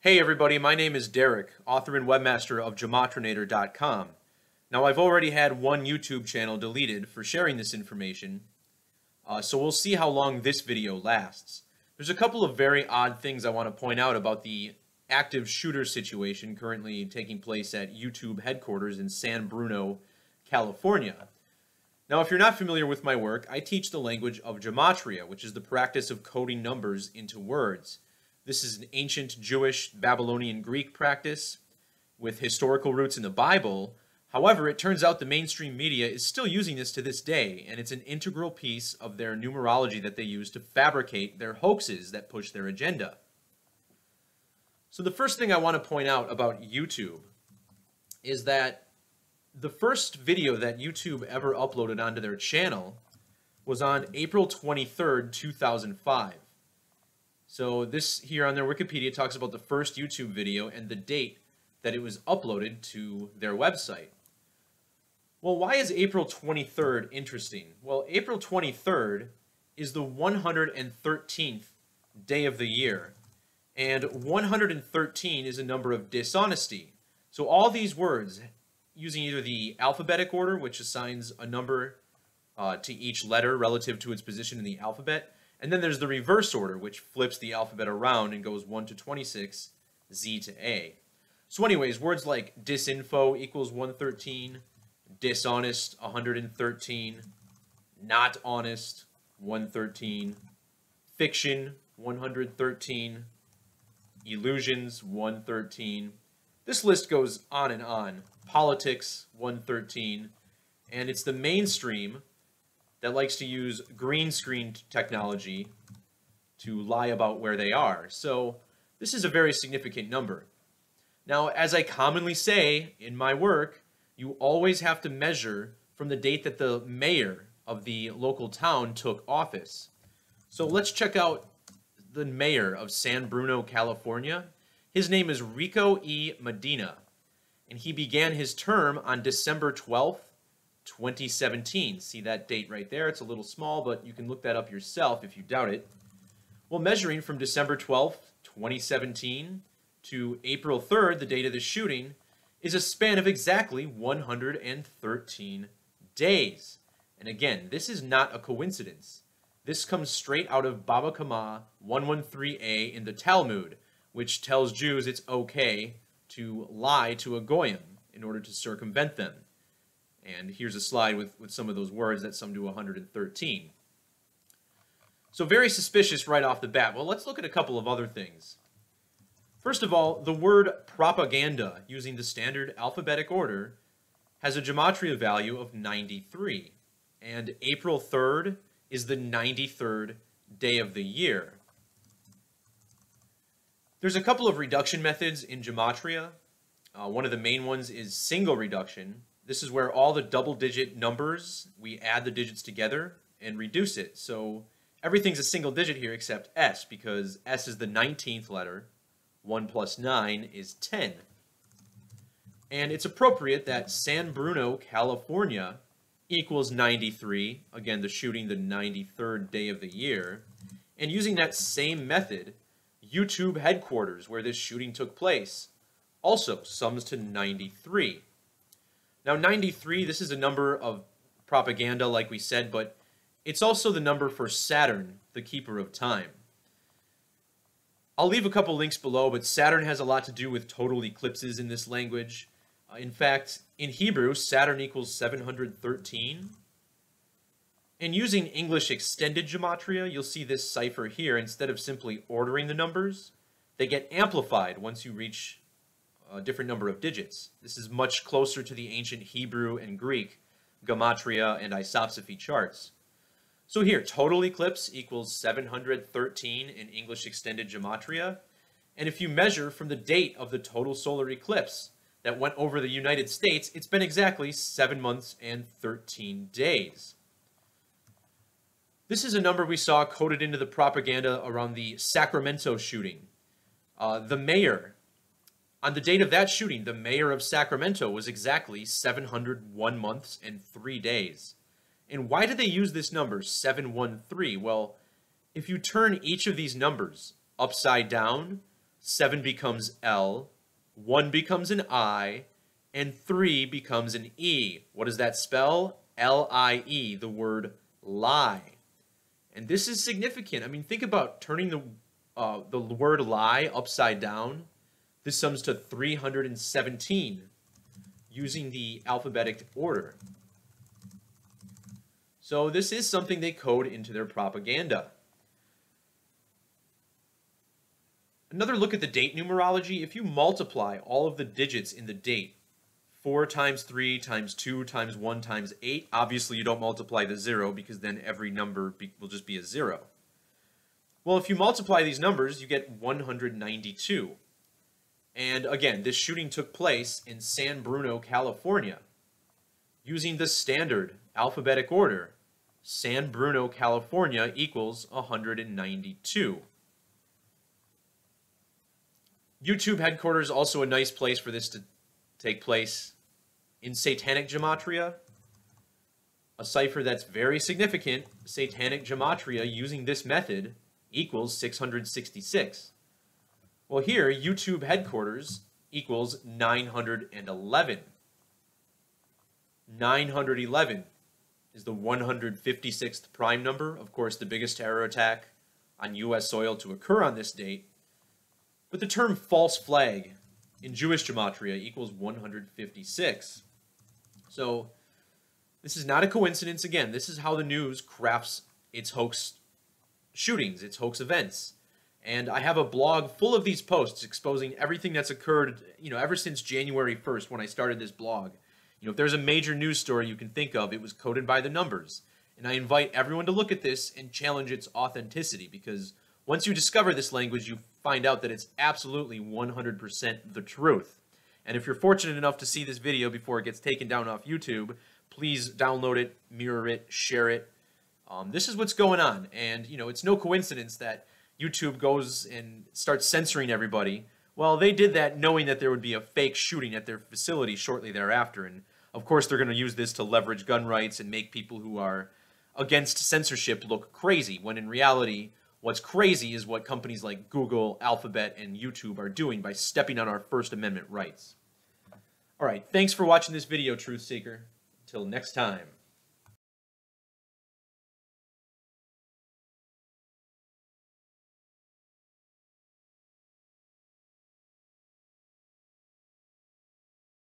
Hey everybody, my name is Derek, author and webmaster of Gematrinator.com. Now I've already had one YouTube channel deleted for sharing this information, so we'll see how long this video lasts. There's a couple of very odd things I want to point out about the active shooter situation currently taking place at YouTube headquarters in San Bruno, California. Now if you're not familiar with my work, I teach the language of Gematria, which is the practice of coding numbers into words. This is an ancient Jewish, Babylonian, Greek practice with historical roots in the Bible. However, it turns out the mainstream media is still using this to this day, and it's an integral piece of their numerology that they use to fabricate their hoaxes that push their agenda. So the first thing I want to point out about YouTube is that the first video that YouTube ever uploaded onto their channel was on April 23rd, 2005. So this here on their Wikipedia talks about the first YouTube video and the date that it was uploaded to their website. Well, why is April 23rd interesting? Well, April 23rd is the 113th day of the year, and 113 is a number of dishonesty. So all these words, using either the alphabetic order, which assigns a number to each letter relative to its position in the alphabet, and then there's the reverse order, which flips the alphabet around and goes 1 to 26, Z to A. So anyways, words like disinfo equals 113, dishonest 113, not honest 113, fiction 113, illusions 113. This list goes on and on. Politics 113, and it's the mainstream that likes to use green screen technology to lie about where they are. So this is a very significant number. Now, as I commonly say in my work, you always have to measure from the date that the mayor of the local town took office. So let's check out the mayor of San Bruno, California. His name is Rico E. Medina, and he began his term on December 12th, 2017. See that date right there? It's a little small, but you can look that up yourself if you doubt it. Well, measuring from December 12th, 2017 to April 3rd, the date of the shooting, is a span of exactly 113 days. And again, this is not a coincidence. This comes straight out of Baba Kama 113a in the Talmud, which tells Jews it's okay to lie to a goyim in order to circumvent them. And here's a slide with some of those words that sum to 113. So very suspicious right off the bat. Well, let's look at a couple of other things. First of all, the word propaganda, using the standard alphabetic order, has a gematria value of 93. And April 3rd is the 93rd day of the year. There's a couple of reduction methods in gematria. One of the main ones is single reduction. This is where all the double-digit numbers, we add the digits together and reduce it. So everything's a single digit here except S, because S is the 19th letter. 1 plus 9 is 10. And it's appropriate that San Bruno, California equals 93. Again, the shooting, the 93rd day of the year. And using that same method, YouTube headquarters, where this shooting took place, also sums to 93. Now 93, this is a number of propaganda like we said, but it's also the number for Saturn, the keeper of time. I'll leave a couple links below, but Saturn has a lot to do with total eclipses in this language. In fact, in Hebrew, Saturn equals 713. And using English extended gematria, you'll see this cipher here. Instead of simply ordering the numbers, they get amplified once you reach a different number of digits. This is much closer to the ancient Hebrew and Greek gematria and isopsephy charts. So here, total eclipse equals 713 in English extended gematria. And if you measure from the date of the total solar eclipse that went over the United States, it's been exactly 7 months and 13 days. This is a number we saw coded into the propaganda around the Sacramento shooting. The mayor, on the date of that shooting, the mayor of Sacramento was exactly 701 months and 3 days. And why did they use this number, 713? Well, if you turn each of these numbers upside down, 7 becomes L, 1 becomes an I, and 3 becomes an E. What does that spell? L-I-E, the word lie. And this is significant. I mean, think about turning the word lie upside down. This sums to 317 using the alphabetic order. So this is something they code into their propaganda. Another look at the date numerology. If you multiply all of the digits in the date, 4 times 3 times 2 times 1 times 8, obviously you don't multiply the 0 because then every number will just be a 0. Well, if you multiply these numbers, you get 192. And again, this shooting took place in San Bruno, California. Using the standard alphabetic order, San Bruno, California equals 192. YouTube headquarters, also a nice place for this to take place. In Satanic Gematria, a cipher that's very significant, Satanic Gematria using this method equals 666. Well, here, YouTube headquarters equals 911. 911 is the 156th prime number. Of course, the biggest terror attack on U.S. soil to occur on this date. But the term false flag in Jewish Gematria equals 156. So this is not a coincidence. Again, this is how the news crafts its hoax shootings, its hoax events. And I have a blog full of these posts exposing everything that's occurred, ever since January 1st when I started this blog. If there's a major news story you can think of, it was coded by the numbers. And I invite everyone to look at this and challenge its authenticity, because once you discover this language, you find out that it's absolutely 100% the truth. And if you're fortunate enough to see this video before it gets taken down off YouTube, please download it, mirror it, share it. This is what's going on. And, it's no coincidence that YouTube goes and starts censoring everybody. Well, they did that knowing that there would be a fake shooting at their facility shortly thereafter. And, of course, they're going to use this to leverage gun rights and make people who are against censorship look crazy, when in reality, what's crazy is what companies like Google, Alphabet, and YouTube are doing by stepping on our First Amendment rights. All right, thanks for watching this video, Truth Seeker. Until next time.